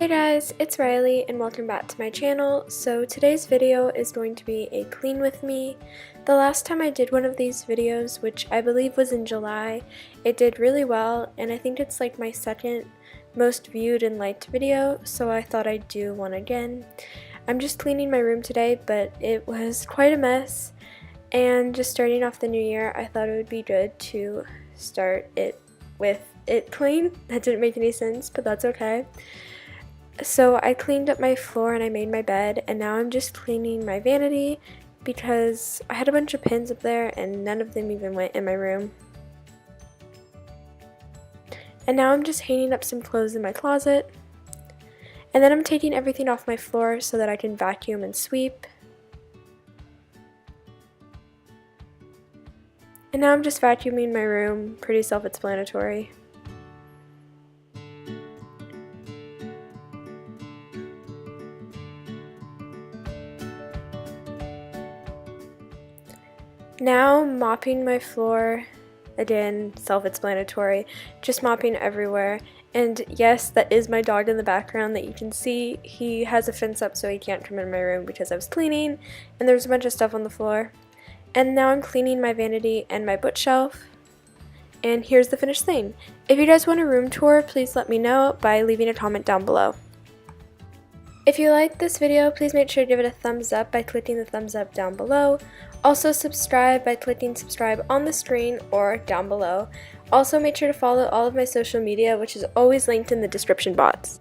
Hey guys, it's Riley and welcome back to my channel. So today's video is going to be a clean with me. The last time I did one of these videos, which I believe was in July, it did really well and I think it's like my second most viewed and liked video, so I thought I'd do one again. I'm just cleaning my room today, but it was quite a mess, and just starting off the new year I thought it would be good to start it with it clean. That didn't make any sense, but that's okay. So I cleaned up my floor and I made my bed, and now I'm just cleaning my vanity because I had a bunch of pins up there and none of them even went in my room. And now I'm just hanging up some clothes in my closet. And then I'm taking everything off my floor so that I can vacuum and sweep. And now I'm just vacuuming my room, pretty self-explanatory. Now mopping my floor, again self-explanatory, just mopping everywhere. And yes, that is my dog in the background that you can see. He has a fence up so he can't come in my room because I was cleaning and there was a bunch of stuff on the floor. And now I'm cleaning my vanity and my bookshelf. And here's the finished thing. If you guys want a room tour, please let me know by leaving a comment down below. If you liked this video, please make sure to give it a thumbs up by clicking the thumbs up down below. Also subscribe by clicking subscribe on the screen or down below. Also make sure to follow all of my social media, which is always linked in the description box.